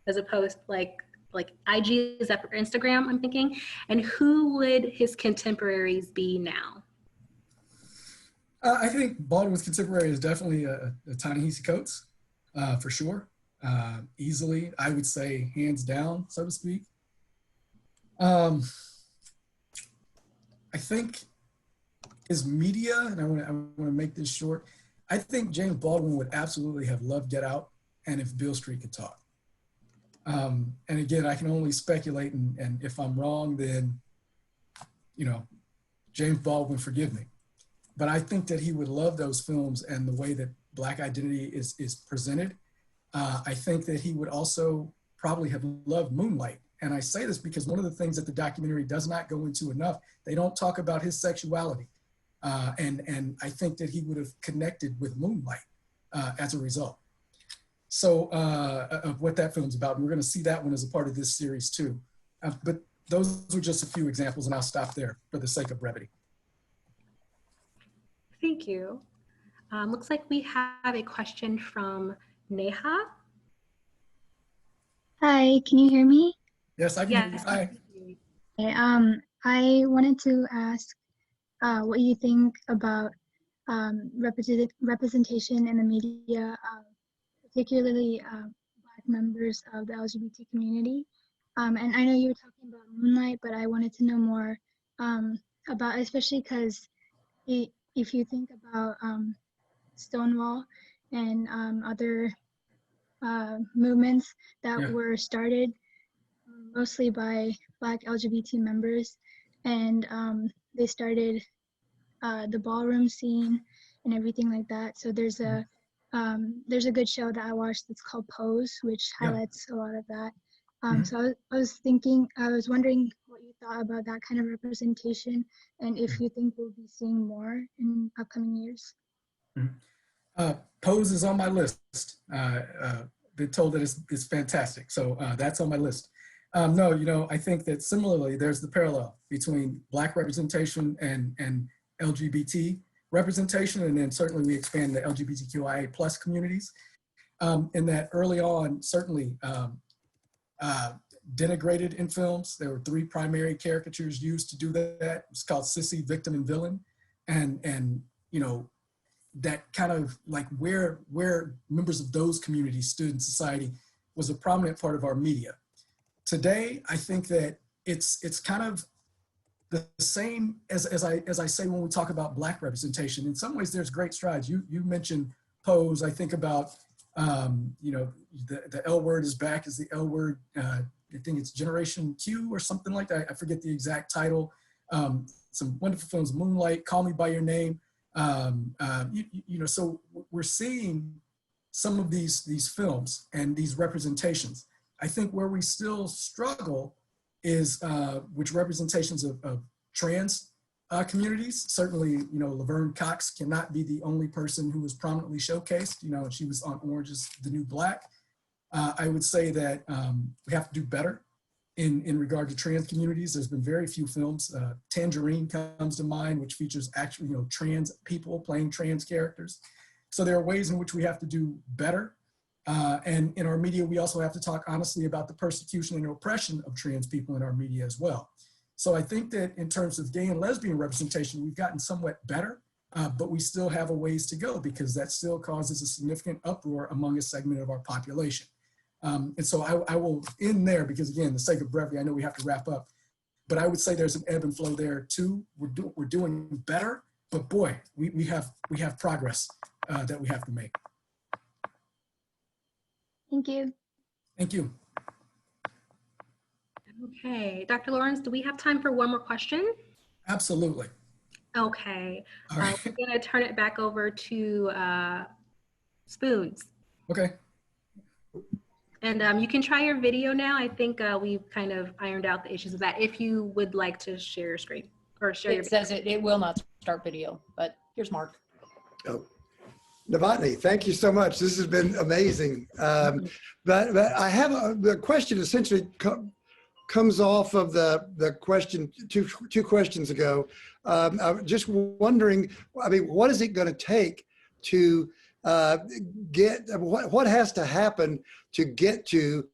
as opposed like IG, is that for Instagram, I'm thinking, and who would his contemporaries be now? I think Baldwin's contemporary is definitely a Ta-Nehisi Coates, for sure. Easily, I would say hands down, so to speak. I think his media, and I want to make this short, I think James Baldwin would absolutely have loved Get Out and If Beale Street Could Talk. And again, I can only speculate, and if I'm wrong, then, James Baldwin, forgive me. But I think that he would love those films and the way that Black identity is presented. I think that he would also probably have loved Moonlight. And I say this because one of the things that the documentary does not go into enough, they don't talk about his sexuality. And I think that he would have connected with Moonlight as a result. So of what that film's about. And we're going to see that one as a part of this series too. But those are just a few examples, and I'll stop there for the sake of brevity. Thank you. Looks like we have a question from Neha. Hi, can you hear me? Yes, I can hear you. Yes. Hi. Okay, I wanted to ask what you think about representation in the media, particularly Black members of the LGBT community. And I know you were talking about Moonlight, but I wanted to know more about, especially because if you think about Stonewall and other movements that were started mostly by Black LGBT members, and they started the ballroom scene and everything like that. So there's a good show that I watched that's called Pose, which highlights a lot of that. So I was wondering what you thought about that kind of representation, and if you think we'll be seeing more in upcoming years. Pose is on my list. Been told that it's fantastic, so that's on my list. No, you know, I think that similarly, there's the parallel between Black representation and LGBT representation, and then certainly we expand the LGBTQIA plus communities. In that early on, certainly denigrated in films. There were 3 primary caricatures used to do that. It's called Sissy, Victim, and Villain. And you know, that kind of like where members of those communities stood in society was a prominent part of our media. Today, I think that it's kind of the same as I say when we talk about Black representation. In some ways, there's great strides. You mentioned Pose. I think about you know, the L word is back as the L word. I think it's Generation Q or something like that. I forget the exact title. Some wonderful films, Moonlight, Call Me by Your Name. You know, so we're seeing some of these films and these representations. I think where we still struggle is which representations of trans communities. Certainly, you know, Laverne Cox cannot be the only person who was prominently showcased. You know, she was on Orange is the New Black. I would say that we have to do better in regard to trans communities. There's been very few films. Tangerine comes to mind, which features actually, you know, trans people playing trans characters. So there are ways in which we have to do better. And in our media, we also have to talk honestly about the persecution and oppression of trans people in our media as well. So I think that in terms of gay and lesbian representation, we've gotten somewhat better, but we still have a ways to go because that still causes a significant uproar among a segment of our population. And so I will end there because, again, the sake of brevity, I know we have to wrap up, but I would say there's an ebb and flow there too. We're doing better, but boy, we have progress that we have to make. Thank you. Thank you. Okay, Dr. Lawrence, do we have time for one more question? Absolutely. Okay, All right. we're gonna turn it back over to Spoons. Okay. And you can try your video now. I think we've kind of ironed out the issues with that. If you would like to share your screen or share your video. It says it will not start video, but here's Mark. Oh. Novotny, thank you so much. This has been amazing. But I have the question essentially comes off of the question two questions ago. I'm just wondering, I mean, what is it going to take to get, what has to happen to get to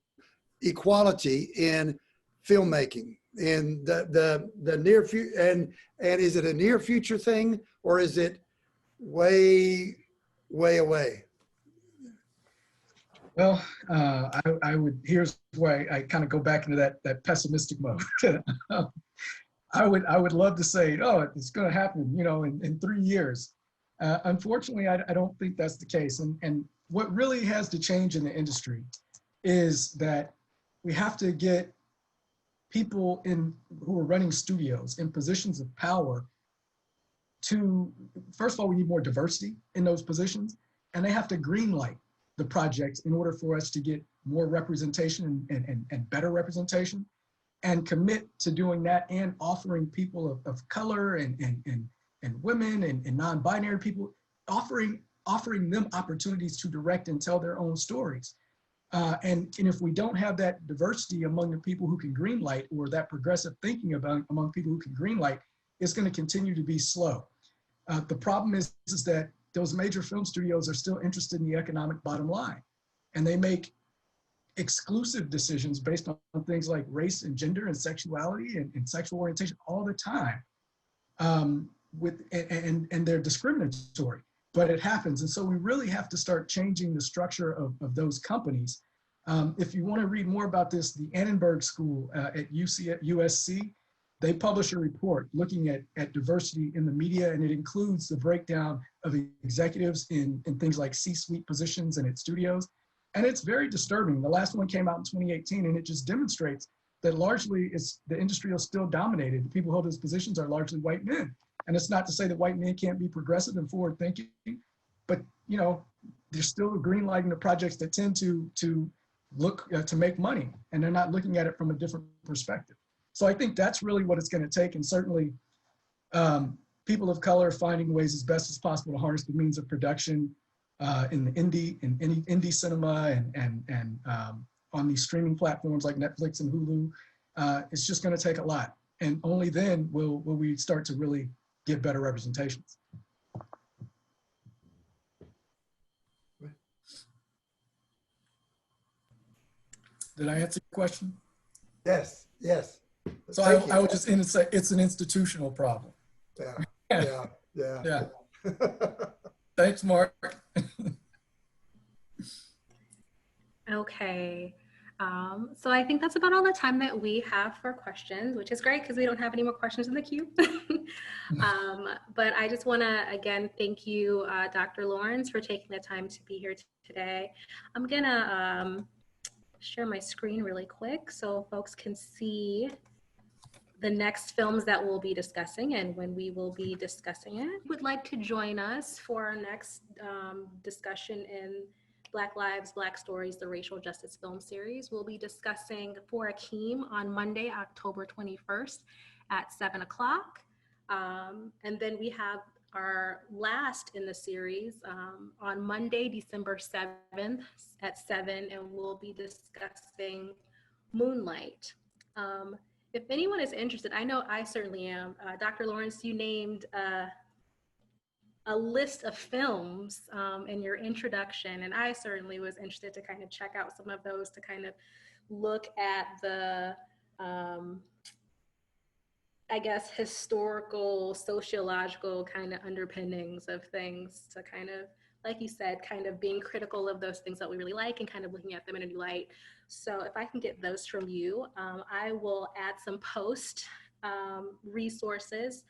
equality in filmmaking in the near future? And is it a near future thing or is it way away? Well, I would, here's where I kind of go back into that pessimistic mode. I would love to say, oh, it's going to happen, you know, in 3 years. Unfortunately, I don't think that's the case. And what really has to change in the industry is that we have to get people who are running studios in positions of power to, first of all, we need more diversity in those positions, and they have to greenlight the projects in order for us to get more representation and better representation, and commit to doing that and offering people of color and women and non-binary people, offering offering them opportunities to direct and tell their own stories. And if we don't have that diversity among the people who can greenlight, or that progressive thinking among people who can greenlight, it's going to continue to be slow. The problem is that those major film studios are still interested in the economic bottom line, and they make exclusive decisions based on things like race and gender and sexuality and sexual orientation all the time. And they're discriminatory, but it happens. And so we really have to start changing the structure of those companies. If you want to read more about this, the Annenberg School at USC, they publish a report looking at diversity in the media, and it includes the breakdown of executives in things like C-suite positions and at studios. And it's very disturbing. The last one came out in 2018, and it just demonstrates that largely the industry is still dominated. The people who hold those positions are largely white men. And it's not to say that white men can't be progressive and forward thinking, but they're still greenlighting the projects that tend to look to make money, and they're not looking at it from a different perspective. So I think that's really what it's going to take. And certainly people of color finding ways as best as possible to harness the means of production in the indie cinema and on these streaming platforms like Netflix and Hulu. It's just going to take a lot. And only then will we start to really get better representations. Did I answer your question? Yes, yes. So I would just say it's an institutional problem. Yeah. Thanks, Mark. Okay. So I think that's about all the time that we have for questions, which is great because we don't have any more questions in the queue. But I just want to, again, thank you, Dr. Lawrence, for taking the time to be here today. I'm going to share my screen really quick so folks can see the next films that we'll be discussing and when we will be discussing it. Would like to join us for our next discussion in Black Lives, Black Stories, the Racial Justice Film Series. We'll be discussing For Akeem on Monday, October 21st at 7 o'clock. And then we have our last in the series on Monday, December 7th at 7, and we'll be discussing Moonlight. If anyone is interested, I know I certainly am. Dr. Lawrence, you named a list of films in your introduction, and I certainly was interested to kind of check out some of those to kind of look at the, I guess, historical, sociological kind of underpinnings of things to kind of, like you said, kind of being critical of those things that we really like and kind of looking at them in a new light. So if I can get those from you, I will add some post resources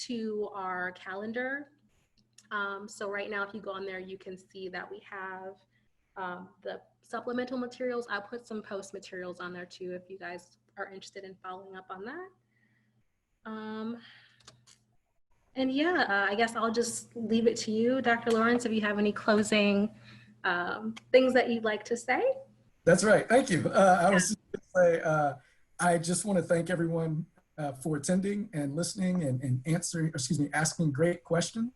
to our calendar. So right now, if you go on there, you can see that we have the supplemental materials. I'll put some post materials on there too, if you guys are interested in following up on that. And yeah, I guess I'll just leave it to you, Dr. Lawrence, if you have any closing things that you'd like to say. That's right. Thank you. I was just going to say, I just want to thank everyone for attending and listening and asking great questions,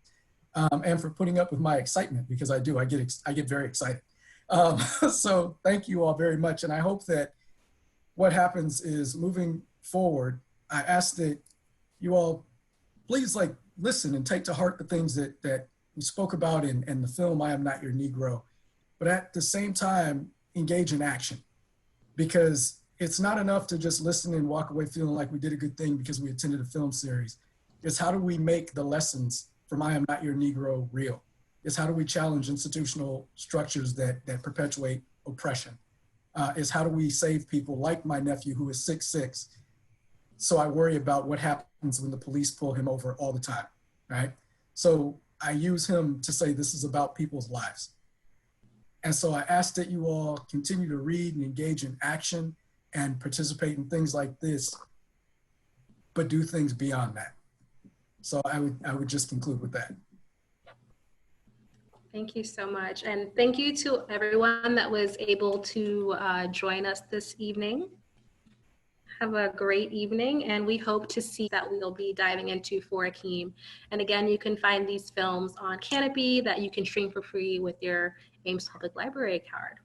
and for putting up with my excitement, because I do. I get very excited. So thank you all very much. And I hope that what happens is, moving forward, I ask that you all please listen and take to heart the things that we spoke about in the film, I Am Not Your Negro, but at the same time, engage in action, because it's not enough to just listen and walk away feeling like we did a good thing because we attended a film series. It's how do we make the lessons from I Am Not Your Negro real? It's how do we challenge institutional structures that perpetuate oppression? Is how do we save people like my nephew who is 6'6", so I worry about what happens when the police pull him over all the time, right? So I use him to say this is about people's lives. And so I ask that you all continue to read and engage in action and participate in things like this, but do things beyond that. So I would just conclude with that. Thank you so much. And thank you to everyone that was able to join us this evening. Have a great evening, and we hope to see that we'll be diving into For Akeem. And again, you can find these films on Canopy that you can stream for free with your Ames Public Library card.